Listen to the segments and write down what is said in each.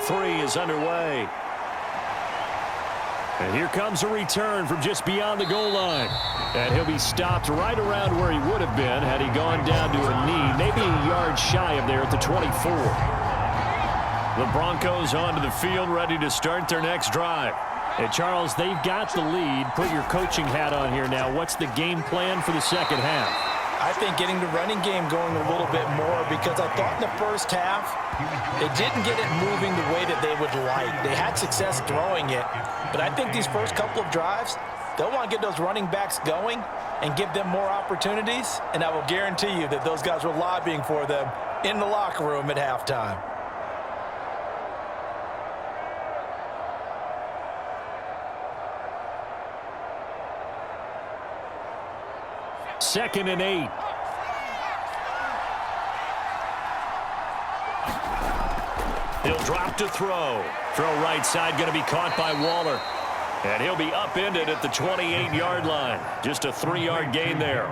3 is underway. And here comes a return from just beyond the goal line. And he'll be stopped right around where he would have been had he gone down to a knee, maybe a yard shy of there at the 24. The Broncos onto the field, ready to start their next drive. Hey, Charles, they've got the lead. Put your coaching hat on here now. What's the game plan for the second half? I think getting the running game going a little bit more, because I thought in the first half they didn't get it moving the way that they would like. They had success throwing it, but I think these first couple of drives, they'll want to get those running backs going and give them more opportunities, and I will guarantee you that those guys were lobbying for them in the locker room at halftime. Second and 8. He'll drop to throw. Throw right side, going to be caught by Waller. And he'll be upended at the 28-yard line. Just a 3-yard gain there.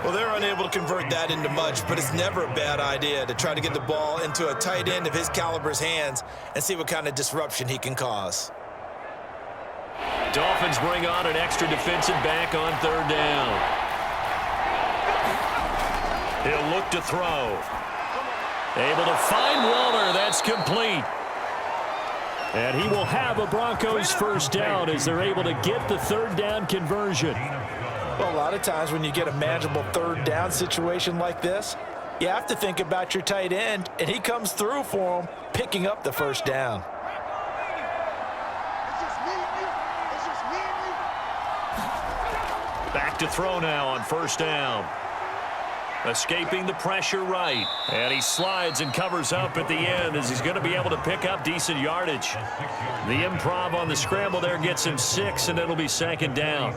Well, they're unable to convert that into much, but it's never a bad idea to try to get the ball into a tight end of his caliber's hands and see what kind of disruption he can cause. Dolphins bring on an extra defensive back on third down. He'll look to throw. Able to find Waller. That's complete. And he will have a Broncos first down as they're able to get the third down conversion. Well, a lot of times when you get a manageable third down situation like this, you have to think about your tight end, and he comes through for him, picking up the first down. Back to throw now on first down. Escaping the pressure right. And he slides and covers up at the end as he's going to be able to pick up decent yardage. The improv on the scramble there gets him 6, and it'll be second down.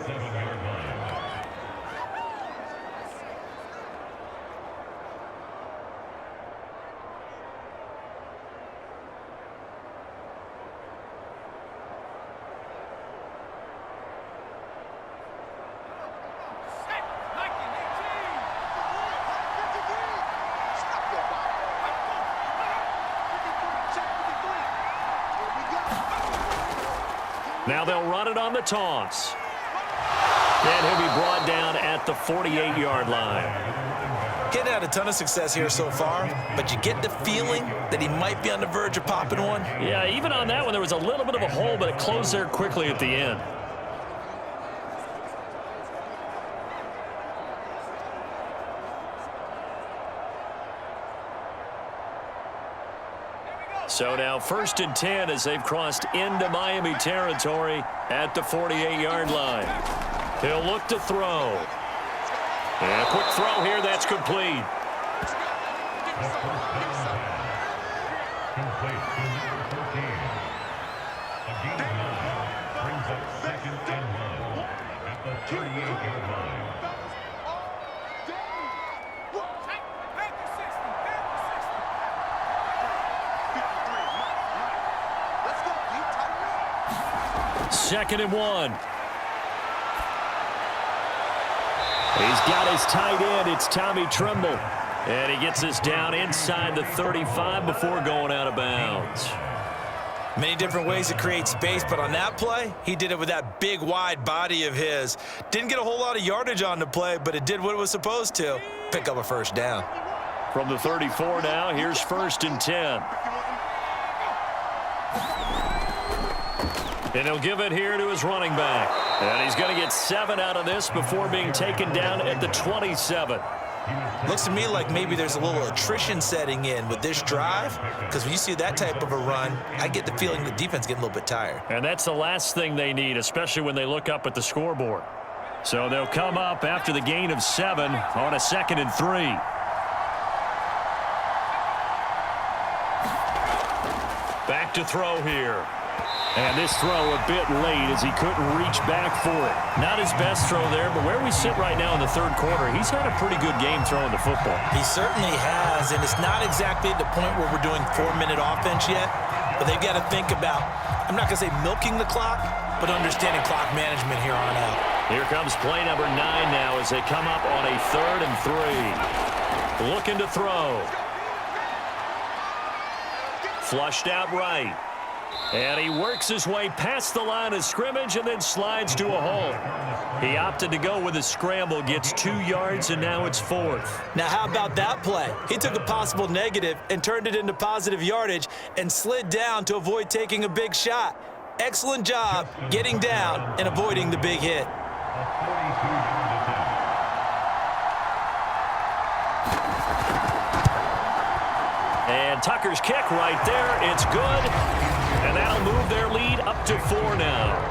Now they'll run it on the toss. And he'll be brought down at the 48-yard line. Getting had a ton of success here so far, but you get the feeling that he might be on the verge of popping one. Yeah, even on that one, there was a little bit of a hole, but it closed there quickly at the end. So now 1st and 10 as they've crossed into Miami territory at the 48-yard line. He'll look to throw. And a quick throw here, that's complete. Brings up 2nd and 1 at the 38-yard line. Second and 1. He's got his tight end. It's Tommy Tremble. And he gets us down inside the 35 before going out of bounds. Many different ways to create space, but on that play, he did it with that big, wide body of his. Didn't get a whole lot of yardage on the play, but it did what it was supposed to. Pick up a first down. From the 34 now, here's 1st and 10. And he'll give it here to his running back. And he's going to get 7 out of this before being taken down at the 27. Looks to me like maybe there's a little attrition setting in with this drive, because when you see that type of a run, I get the feeling the defense getting a little bit tired. And that's the last thing they need, especially when they look up at the scoreboard. So they'll come up after the gain of 7 on a 2nd and 3. Back to throw here. And this throw a bit late as he couldn't reach back for it. Not his best throw there, but where we sit right now in the third quarter, he's had a pretty good game throwing the football. He certainly has, and it's not exactly at the point where we're doing 4-minute offense yet, but they've got to think about, I'm not going to say milking the clock, but understanding clock management here on out. Here comes play number 9 now as they come up on a 3rd and 3. Looking to throw. Flushed out right. And he works his way past the line of scrimmage and then slides to a hole. He opted to go with a scramble, gets 2 yards, and now it's 4th. Now, how about that play? He took a possible negative and turned it into positive yardage and slid down to avoid taking a big shot. Excellent job getting down and avoiding the big hit. And Tucker's kick right there. It's good. And that'll move their lead up to 4 now.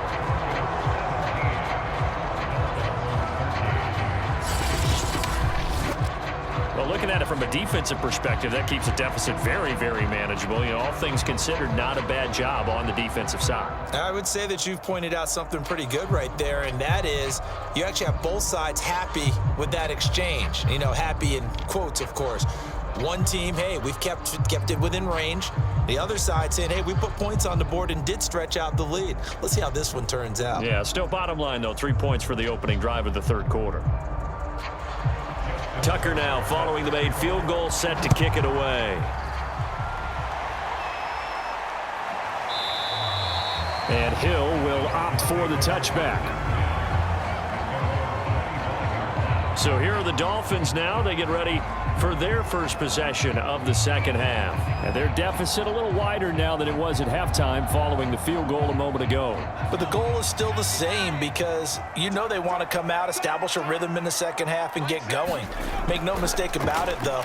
Well, looking at it from a defensive perspective, that keeps the deficit very, very manageable. You know, all things considered, not a bad job on the defensive side. I would say that you've pointed out something pretty good right there, and that is you actually have both sides happy with that exchange. You know, happy in quotes, of course. One team, hey, we've kept it within range. The other side saying, hey, we put points on the board and did stretch out the lead. Let's see how this one turns out. Yeah, still bottom line, though, 3 points for the opening drive of the third quarter. Tucker now following the made field goal, set to kick it away. And Hill will opt for the touchback. So here are the Dolphins now. They get ready for their first possession of the second half. And their deficit a little wider now than it was at halftime following the field goal a moment ago. But the goal is still the same because you know they want to come out, establish a rhythm in the second half, and get going. Make no mistake about it, though.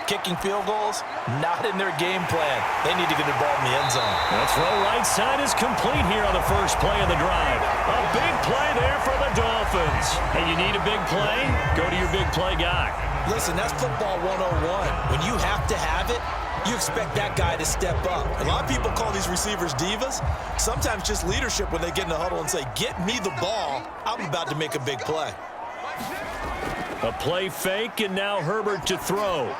Kicking field goals, not in their game plan. They need to get the ball in the end zone. That throw right side is complete here on the first play of the drive. A big play there for the Dolphins. Hey, you need a big play? Go to your big play guy. Listen, that's football 101. When you have to have it, you expect that guy to step up. A lot of people call these receivers divas. Sometimes just leadership when they get in the huddle and say, get me the ball. I'm about to make a big play. A play fake, and now Herbert to throw.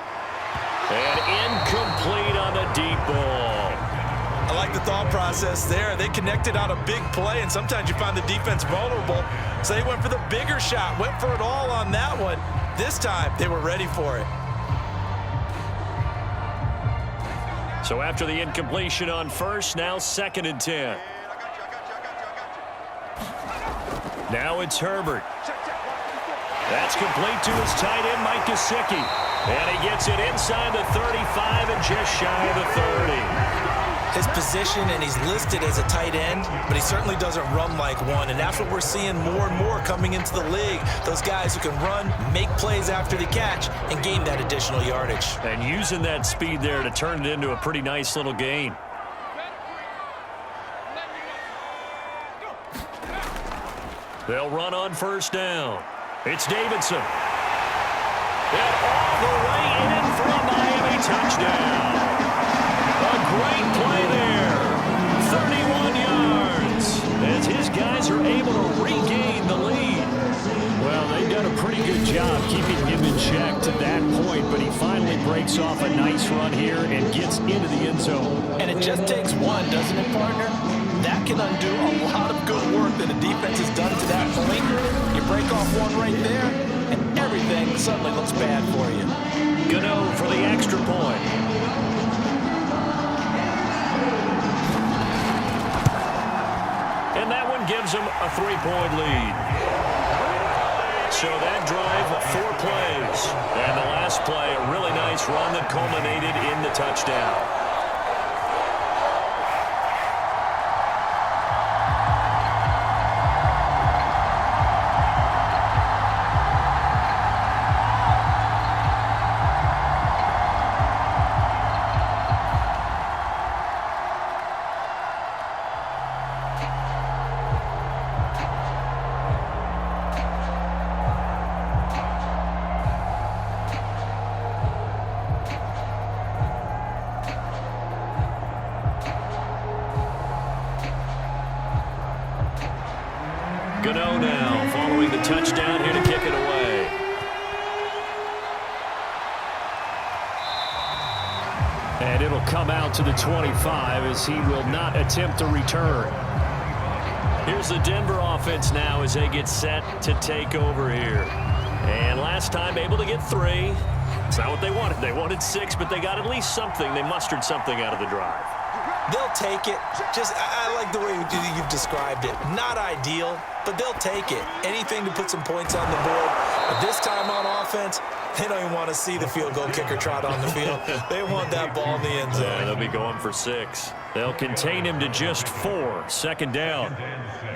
And incomplete on the deep ball. I like the thought process there. They connected on a big play, and sometimes you find the defense vulnerable. So they went for the bigger shot, went for it all on that one. This time, they were ready for it. So after the incompletion on first, now 2nd and 10. Now it's Herbert. That's complete to his tight end, Mike Gesicki. And he gets it inside the 35 and just shy of the 30. His position, and he's listed as a tight end, but he certainly doesn't run like one, and that's what we're seeing more and more coming into the league. Those guys who can run, make plays after the catch, and gain that additional yardage. And using that speed there to turn it into a pretty nice little gain. They'll run on first down. It's Davidson. And all the way in for a Miami touchdown. A great play there. 31 yards as his guys are able to regain the lead. Well, they've done a pretty good job keeping him in check to that point, but he finally breaks off a nice run here and gets into the end zone. And it just takes one, doesn't it, partner? That can undo a lot of good work that the defense has done to that point. You break off one right there, and everything suddenly looks bad for you. Gano for the extra point. And that one gives them a 3-point lead. So that drive, 4 plays. And the last play, a really nice run that culminated in the touchdown. Gano now following the touchdown here to kick it away. And it'll come out to the 25 as he will not attempt a return. Here's the Denver offense now as they get set to take over here. And last time able to get 3. It's not what they wanted. They wanted 6, but they got at least something. They mustered something out of the drive. They'll take it. I like the way you've described it. Not ideal, but they'll take it. Anything to put some points on the board. But this time on offense, they don't even want to see the field goal kicker trot on the field. They want that ball in the end zone. Yeah, they'll be going for 6. They'll contain him to just 4. Second down.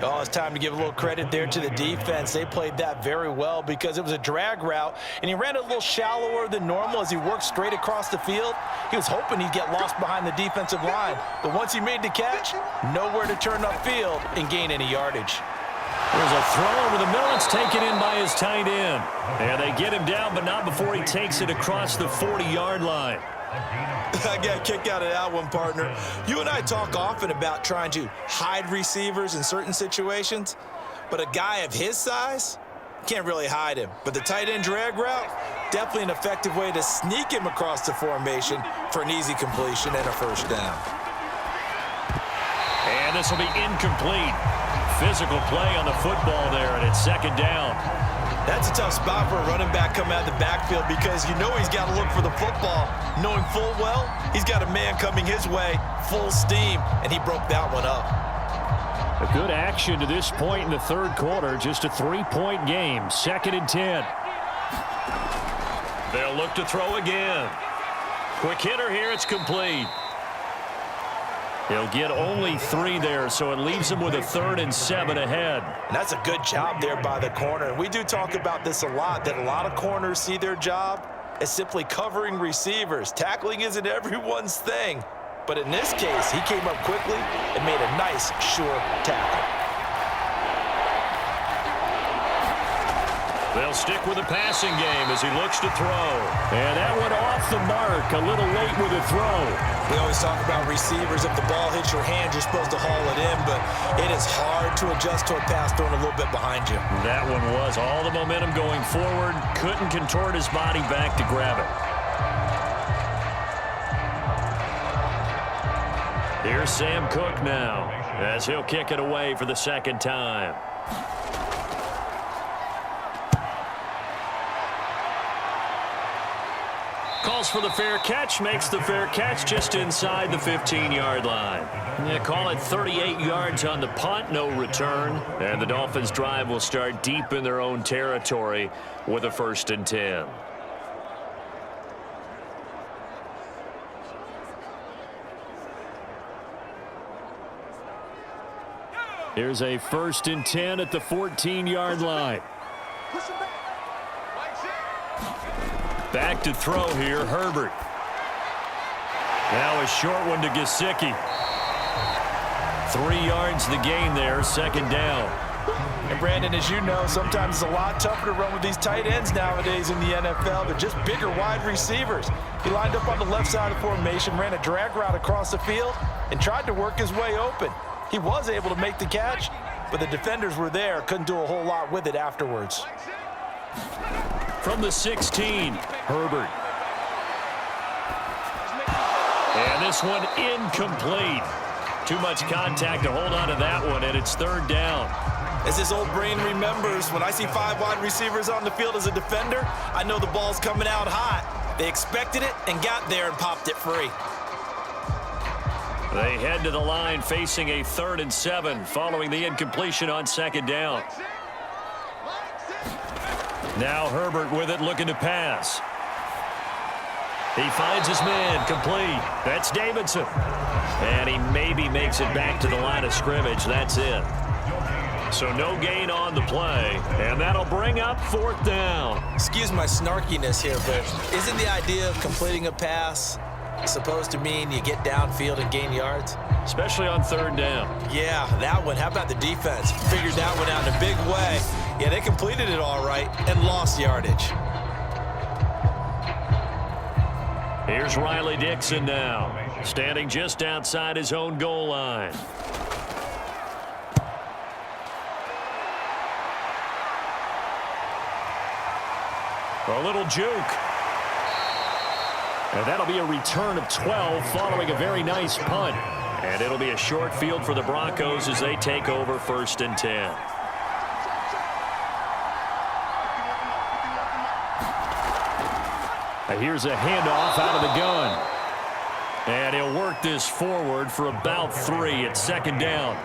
Oh, it's time to give a little credit there to the defense. They played that very well because it was a drag route, and he ran a little shallower than normal as he worked straight across the field. He was hoping he'd get lost behind the defensive line, but once he made the catch, nowhere to turn upfield and gain any yardage. There's a throw over the middle. It's taken in by his tight end. And they get him down, but not before he takes it across the 40-yard line. I got a kick out of that one, partner. You and I talk often about trying to hide receivers in certain situations, but a guy of his size can't really hide him. But the tight end drag route, definitely an effective way to sneak him across the formation for an easy completion and a first down. And this will be incomplete. Physical play on the football there, and it's second down. That's a tough spot for a running back coming out of the backfield because you know he's got to look for the football, knowing full well he's got a man coming his way, full steam, and he broke that one up. A good action to this point in the third quarter, just a 3-point game, 2nd and 10. They'll look to throw again. Quick hitter here, it's complete. He'll get only 3 there, so it leaves him with a 3rd and 7 ahead. And that's a good job there by the corner. And we do talk about this a lot, that a lot of corners see their job as simply covering receivers. Tackling isn't everyone's thing. But in this case, he came up quickly and made a nice, sure tackle. They'll stick with the passing game as he looks to throw. And that went off the mark, a little late with a throw. We always talk about receivers. If the ball hits your hand, you're supposed to haul it in, but it is hard to adjust to a pass thrown a little bit behind you. That one was all the momentum going forward. Couldn't contort his body back to grab it. Here's Sam Cook now as he'll kick it away for the second time. Calls for the fair catch, makes the fair catch just inside the 15-yard line. They call it 38 yards on the punt, no return. And the Dolphins' drive will start deep in their own territory with a 1st and 10. Here's a 1st and 10 at the 14-yard line. Back to throw here, Herbert. Now a short one to Gesicki. 3 yards the gain there, second down. And Brandon, as you know, sometimes it's a lot tougher to run with these tight ends nowadays in the NFL. They're just bigger wide receivers. He lined up on the left side of the formation, ran a drag route across the field, and tried to work his way open. He was able to make the catch, but the defenders were there, couldn't do a whole lot with it afterwards. From the 16, Herbert. And this one incomplete. Too much contact to hold on to that one, and it's 3rd down. As his old brain remembers, when I see 5 wide receivers on the field as a defender, I know the ball's coming out hot. They expected it and got there and popped it free. They head to the line facing a 3rd and 7 following the incompletion on 2nd down. Now Herbert with it, looking to pass. He finds his man, complete. That's Davidson. And he maybe makes it back to the line of scrimmage. That's it. So no gain on the play, and that'll bring up 4th down. Excuse my snarkiness here, but isn't the idea of completing a pass supposed to mean you get downfield and gain yards? Especially on 3rd down. Yeah, that one. How about the defense? Figured that one out in a big way. Yeah, they completed it all right and lost yardage. Here's Riley Dixon now, standing just outside his own goal line. A little juke. And that'll be a return of 12 following a very nice punt. And it'll be a short field for the Broncos as they take over 1st and 10. Here's a handoff out of the gun. And he'll work this forward for about 3 at second down.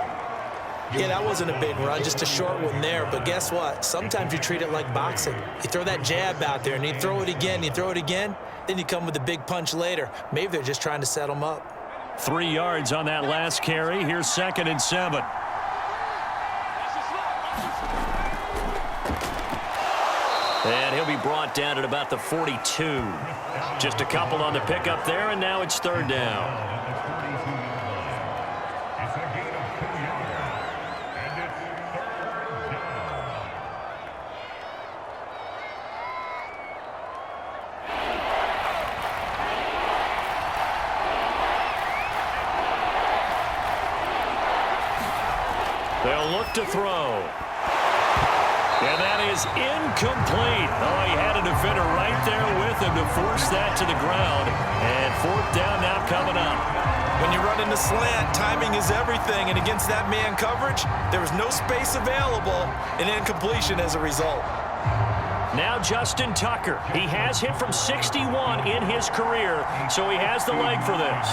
Yeah, that wasn't a big run, just a short one there. But guess what? Sometimes you treat it like boxing. You throw that jab out there, and you throw it again, then you come with a big punch later. Maybe they're just trying to set him up. 3 yards on that last carry. Here's 2nd and 7. And he'll be brought down at about the 42. Just a couple on the pickup there, and now it's 3rd down. They'll look to throw. And that is incomplete. Oh, he had a defender right there with him to force that to the ground. And 4th down now coming up. When you run into slant, timing is everything. And against that man coverage, there was no space available, and incompletion as a result. Now Justin Tucker. He has hit from 61 in his career, so he has the leg for this.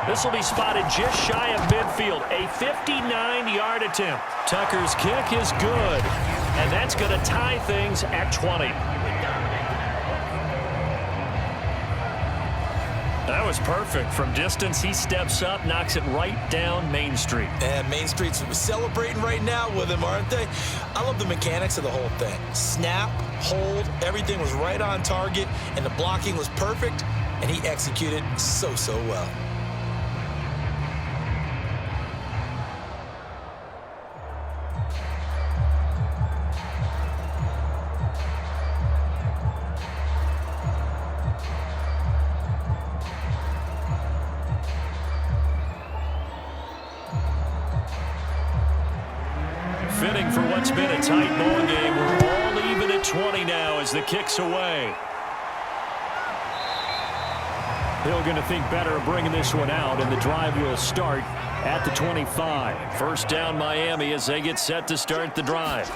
This will be spotted just shy of midfield. A 59-yard attempt. Tucker's kick is good, and that's going to tie things at 20. That was perfect. From distance, he steps up, knocks it right down Main Street. And Main Street's celebrating right now with him, aren't they? I love the mechanics of the whole thing. Snap, hold, everything was right on target, and the blocking was perfect, and he executed so well. Fitting for what's been a tight ball game. We're all even at 20 now as the kick's away. Hill going to think better of bringing this one out, and the drive will start at the 25. 1st down Miami as they get set to start the drive.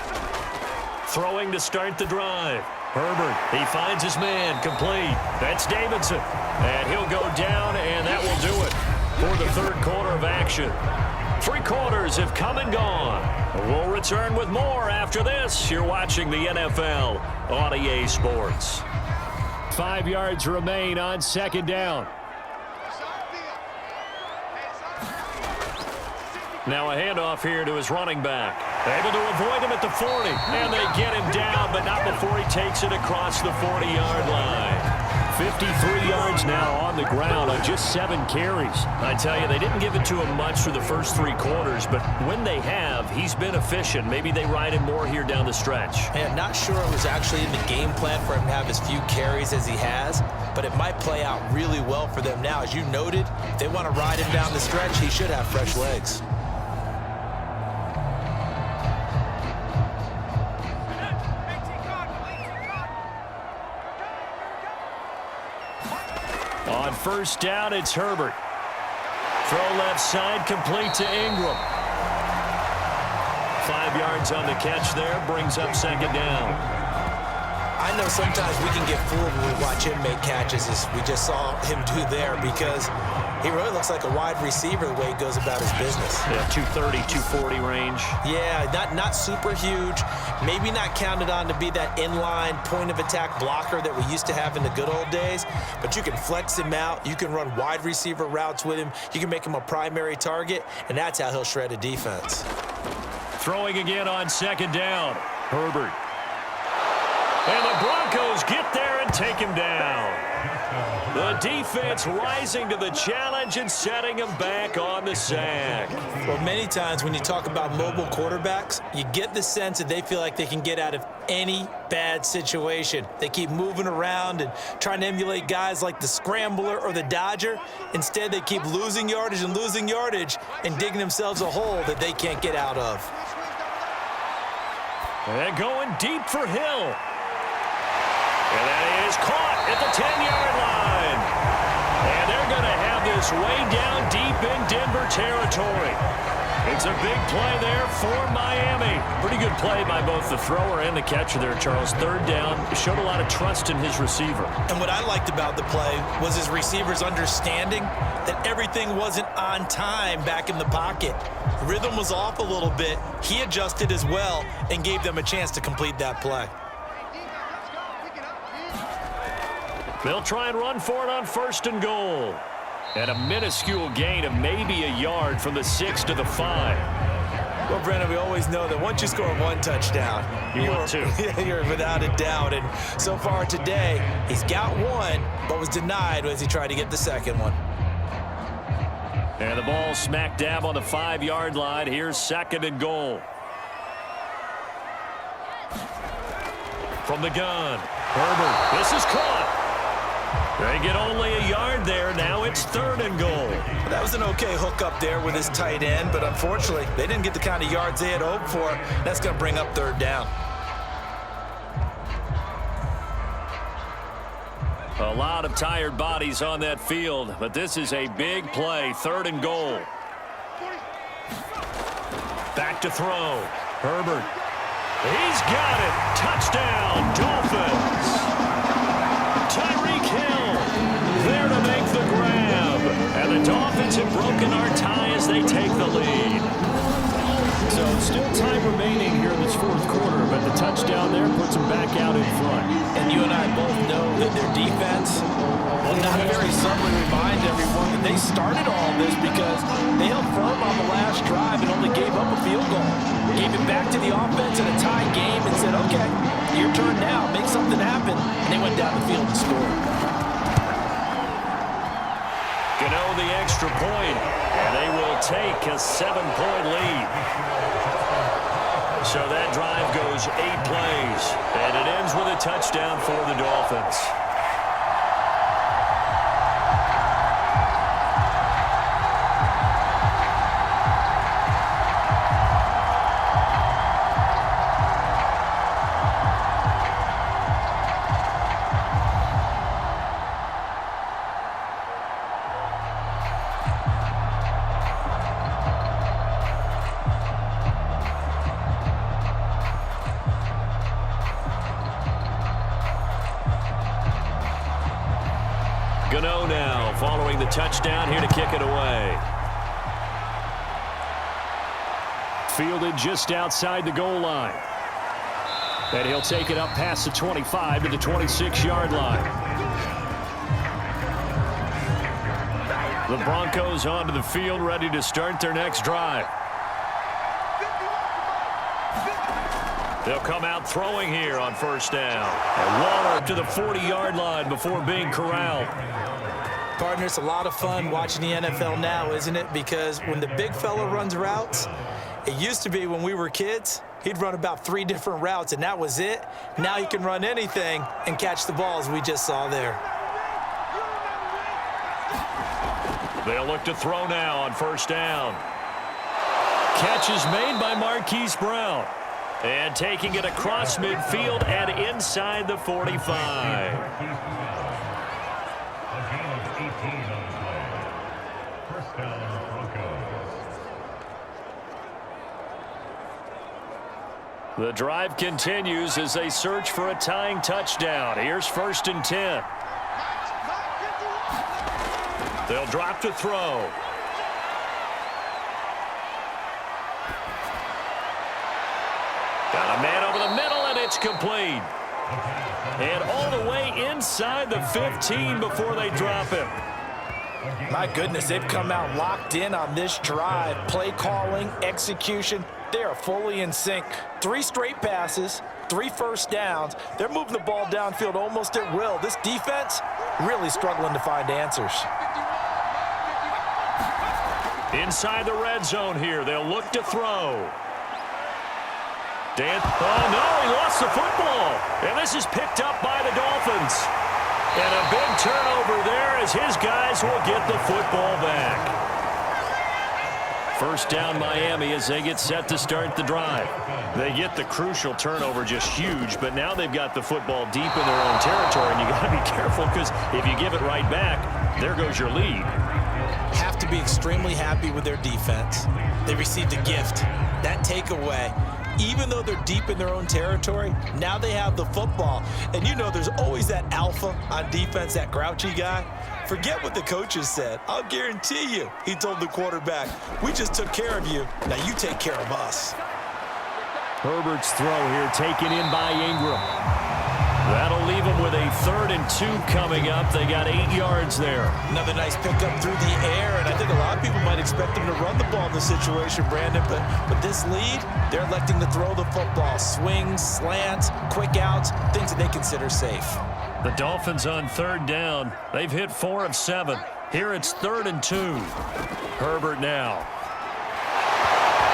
Throwing to start the drive. Herbert, he finds his man, complete. That's Davidson. And he'll go down, and that will do it for the 3rd quarter of action. 3 quarters have come and gone. We'll return with more after this. You're watching the NFL on EA Sports. 5 yards remain on 2nd down. Now a handoff here to his running back. Able to avoid him at the 40. And they get him down, but not before he takes it across the 40-yard line. 53 yards now on the ground on just 7 carries. I tell you, they didn't give it to him much for the first 3 quarters, but when they have, he's been efficient. Maybe they ride him more here down the stretch. I'm not sure it was actually in the game plan for him to have as few carries as he has, but it might play out really well for them now. As you noted, if they want to ride him down the stretch, he should have fresh legs. On 1st down, it's Herbert. Throw left side, complete to Ingram. 5 yards on the catch there, brings up 2nd down. I know sometimes we can get fooled when we watch him make catches, as we just saw him do there, because he really looks like a wide receiver the way he goes about his business. Yeah, 230, 240 range. Yeah, not super huge. Maybe not counted on to be that inline point-of-attack blocker that we used to have in the good old days, but you can flex him out. You can run wide receiver routes with him. You can make him a primary target, and that's how he'll shred a defense. Throwing again on 2nd down. Herbert. And the Broncos get there and take him down. The defense rising to the challenge and setting him back on the sack. Well, many times when you talk about mobile quarterbacks, you get the sense that they feel like they can get out of any bad situation. They keep moving around and trying to emulate guys like the Scrambler or the Dodger. Instead, they keep losing yardage and digging themselves a hole that they can't get out of. And going deep for Hill. And that is caught at the 10-yard line. And they're going to have this way down deep in Denver territory. It's a big play there for Miami. Pretty good play by both the thrower and the catcher there, Charles. Third down, showed a lot of trust in his receiver. And what I liked about the play was his receiver's understanding that everything wasn't on time back in the pocket. Rhythm was off a little bit. He adjusted as well and gave them a chance to complete that play. They'll try and run for it on 1st and goal. And a minuscule gain of maybe a yard from the 6 to the 5. Well, Brennan, we always know that once you score one touchdown, you're without a doubt. And so far today, he's got one, but was denied as he tried to get the second one. And the ball smack dab on the 5-yard line. Here's 2nd and goal. From the gun, Herbert. This is caught. They get only a yard there. Now it's 3rd and goal. That was an okay hook up there with his tight end, but unfortunately, they didn't get the kind of yards they had hoped for. That's going to bring up 3rd down. A lot of tired bodies on that field, but this is a big play. 3rd and goal. Back to throw. Herbert. He's got it. Touchdown, Dolphins. Tyreek Hill there to make the grab. And the Dolphins have broken our tie as they take the lead. So still time remaining here in this 4th quarter, but the touchdown there puts them back out in front. And you and I both know that their defense will not very subtly remind everyone that they started all this because they held firm on the last drive and only gave up a field goal. Gave it back to the offense in a tie game and said, okay, your turn now, make something happen. And they went down the field and scored. Gano the extra point, and they will take a 7-point lead. So that drive goes 8 plays, and it ends with a touchdown for the Dolphins. Gano now following the touchdown here to kick it away. Fielded just outside the goal line. And he'll take it up past the 25 to the 26-yard line. The Broncos onto the field ready to start their next drive. They'll come out throwing here on 1st down. And Waller to the 40-yard line before being corralled. Partner, it's a lot of fun watching the NFL now, isn't it? Because when the big fella runs routes, it used to be when we were kids, he'd run about 3 different routes, and that was it. Now he can run anything and catch the balls we just saw there. They'll look to throw now on 1st down. Catch is made by Marquise Brown. And taking it across midfield and inside the 45. The drive continues as they search for a tying touchdown. Here's 1st and 10. They'll drop to throw. Got a man over the middle, and it's complete. And all the way inside the 15 before they drop him. My goodness, they've come out locked in on this drive. Play calling, execution, they are fully in sync. 3 straight passes, 3 first downs. They're moving the ball downfield almost at will. This defense really struggling to find answers. Inside the red zone here, they'll look to throw. Oh, no, he lost the football. And this is picked up by the Dolphins. And a big turnover there as his guys will get the football back. 1st down Miami as they get set to start the drive. They get the crucial turnover, just huge, but now they've got the football deep in their own territory, and you got to be careful because if you give it right back, there goes your lead. have to be extremely happy with their defense. They received a gift. That takeaway, even though they're deep in their own territory, now they have the football. And you know there's always that alpha on defense, that grouchy guy. Forget what the coaches said. I'll guarantee you, he told the quarterback, we just took care of you. Now you take care of us. Herbert's throw here taken in by Ingram. That'll leave them with a 3rd and 2 coming up. They got 8 yards there. Another nice pickup through the air, and I think a lot of people might expect them to run the ball in this situation, Brandon, but this lead, they're electing to throw the football. Swings, slants, quick outs, things that they consider safe. The Dolphins on 3rd down. They've hit 4 of 7. Here it's 3rd and 2. Herbert now.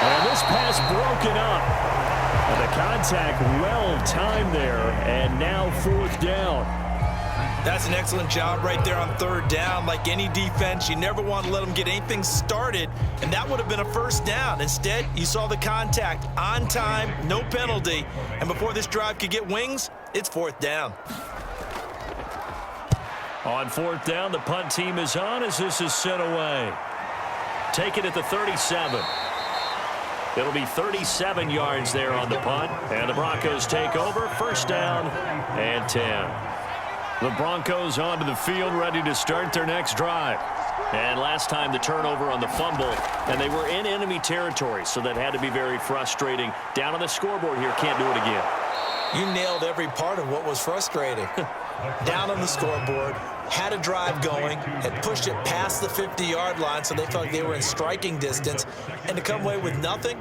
And this pass broken up. And the contact well timed there, and now 4th down. That's an excellent job right there on 3rd down. Like any defense, you never want to let them get anything started, and that would have been a 1st down. Instead, you saw the contact on time, no penalty, and before this drive could get wings, it's 4th down. On 4th down, the punt team is on as this is sent away. Take it at the 37. It'll be 37 yards there on the punt, and the Broncos take over. 1st down and 10. The Broncos onto the field, ready to start their next drive. And last time the turnover on the fumble, and they were in enemy territory, so that had to be very frustrating. Down on the scoreboard here, can't do it again. You nailed every part of what was frustrating. Down on the scoreboard, had a drive going, had pushed it past the 50-yard line, so they felt like they were in striking distance, and to come away with nothing,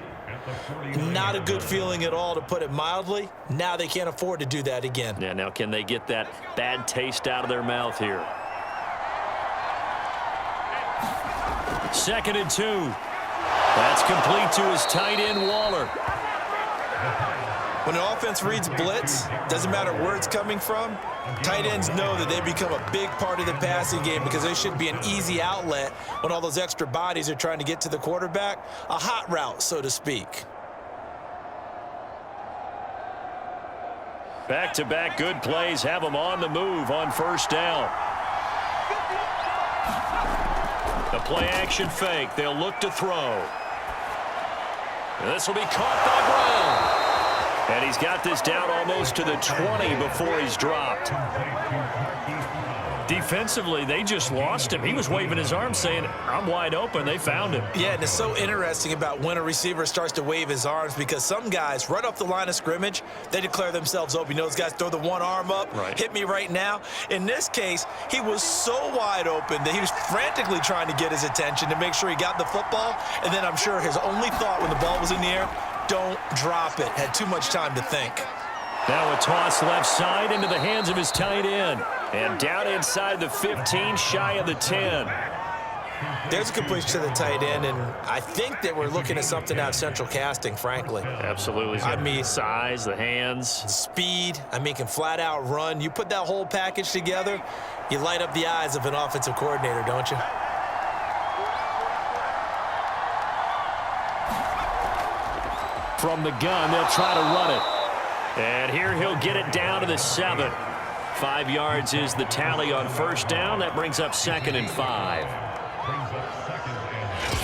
not a good feeling at all, to put it mildly. Now they can't afford to do that again. Yeah, now can they get that bad taste out of their mouth here? 2nd and 2. That's complete to his tight end, Waller. When an offense reads blitz, doesn't matter where it's coming from, tight ends know that they become a big part of the passing game because they should be an easy outlet when all those extra bodies are trying to get to the quarterback. A hot route, so to speak. Back-to-back good plays have them on the move on 1st down. The play-action fake. They'll look to throw. And this will be caught by Brown. And he's got this down almost to the 20 before he's dropped. Defensively, they just lost him. He was waving his arms saying, I'm wide open. They found him. Yeah, and it's so interesting about when a receiver starts to wave his arms because some guys, right off the line of scrimmage, they declare themselves open. You know, those guys throw the one arm up, right. Hit me right now. In this case, he was so wide open that he was frantically trying to get his attention to make sure he got the football. And then I'm sure his only thought when the ball was in the air, don't drop it. Had too much time to think. Now a toss left side into the hands of his tight end. And down inside the 15, shy of the 10. There's a completion to the tight end, and I think that we're looking at something out of central casting, frankly. Absolutely. I mean, size, the hands. Speed, I mean, can flat out run. You put that whole package together, you light up the eyes of an offensive coordinator, don't you? From the gun, they'll try to run it. And here he'll get it down to the 7. 5 yards is the tally on 1st down. That brings up 2nd and 5.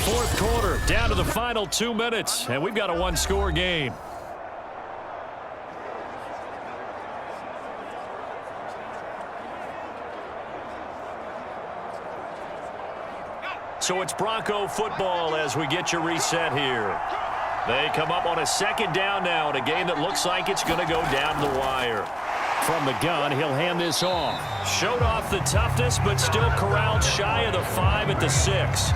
4th quarter, down to the final 2 minutes, and we've got a 1-score game. So it's Bronco football as we get you reset here. They come up on a 2nd down now in a game that looks like it's going to go down the wire. From the gun, he'll hand this off. Showed off the toughness, but still corralled shy of the 5 at the 6.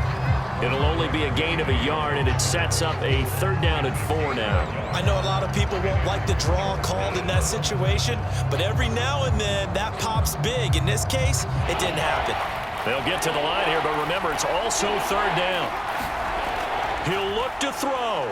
It'll only be a gain of a yard, and it sets up a 3rd down and 4 now. I know a lot of people won't like the draw called in that situation, but every now and then that pops big. In this case, it didn't happen. They'll get to the line here, but remember, it's also 3rd down. He'll look to throw.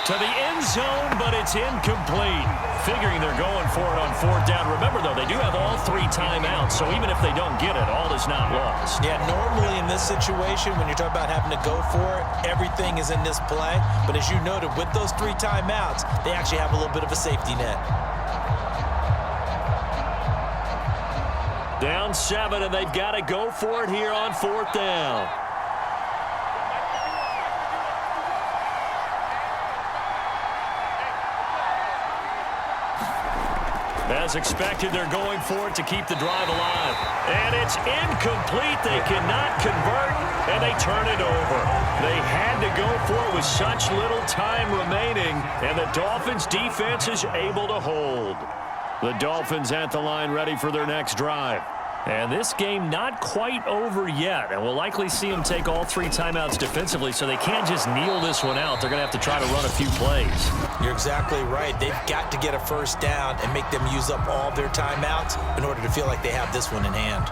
To the end zone, but it's incomplete. Figuring they're going for it on 4th down. Remember, though, they do have all 3 timeouts, so even if they don't get it, all is not lost. Yeah, normally in this situation, when you're talking about having to go for it, everything is in this play. But as you noted, with those 3 timeouts, they actually have a little bit of a safety net. Down 7, and they've got to go for it here on 4th down. As expected, they're going for it to keep the drive alive. And it's incomplete. They cannot convert, and they turn it over. They had to go for it with such little time remaining, and the Dolphins' defense is able to hold. The Dolphins at the line ready for their next drive. And this game not quite over yet, and we'll likely see them take all 3 timeouts defensively, so they can't just kneel this one out. They're going to have to try to run a few plays. You're exactly right. They've got to get a first down and make them use up all their timeouts in order to feel like they have this one in hand.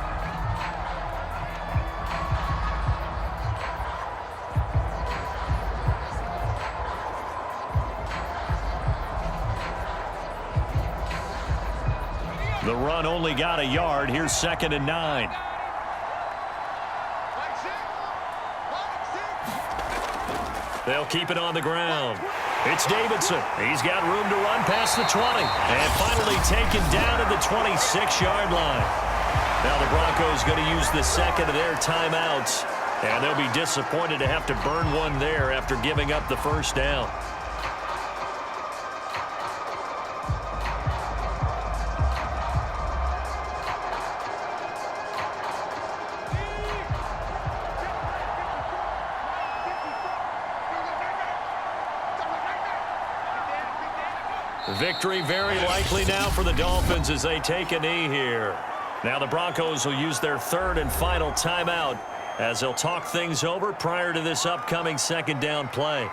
The run only got a yard. Here's 2nd and 9. They'll keep it on the ground. It's Davidson. He's got room to run past the 20. And finally taken down at the 26-yard line. Now the Broncos going to use the second of their timeouts. And they'll be disappointed to have to burn one there after giving up the first down. Victory very likely now for the Dolphins as they take a knee here. Now the Broncos will use their 3rd and final timeout as they'll talk things over prior to this upcoming 2nd down play.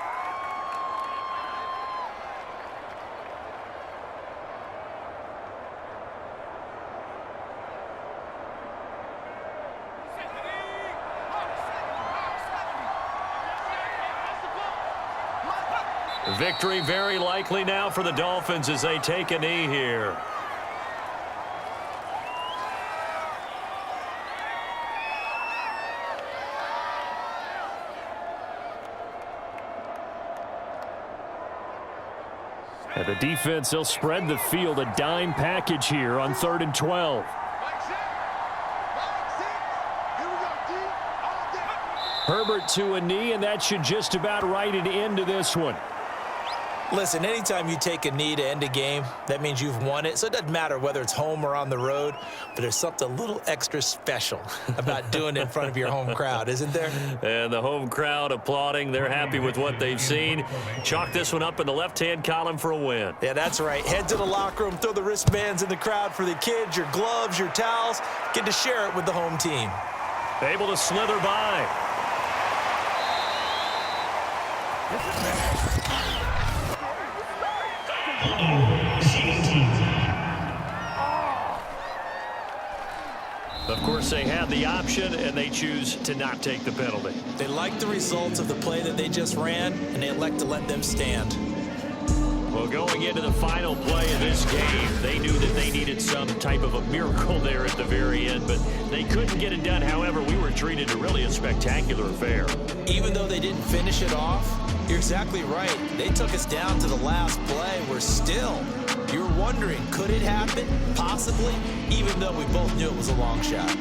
Victory very likely now for the Dolphins as they take a knee here. And the defense, they'll spread the field, a dime package here on 3rd and 12. Herbert to a knee, and that should just about write it into this one. Listen, anytime you take a knee to end a game, that means you've won it. So it doesn't matter whether it's home or on the road, but there's something a little extra special about doing it in front of your home crowd, isn't there? And the home crowd applauding. They're happy with what they've seen. Chalk this one up in the left-hand column for a win. Yeah, that's right. Head to the locker room, throw the wristbands in the crowd for the kids, your gloves, your towels. Get to share it with the home team. Able to slither by. Of course, they had the option, and they choose to not take the penalty. They like the results of the play that they just ran, and they elect to let them stand. Well, going into the final play of this game, they knew that they needed some type of a miracle there at the very end, but they couldn't get it done. However, we were treated to really a spectacular affair. Even though they didn't finish it off, you're exactly right. They took us down to the last play. We're still, you're wondering, could it happen? Possibly, even though we both knew it was a long shot.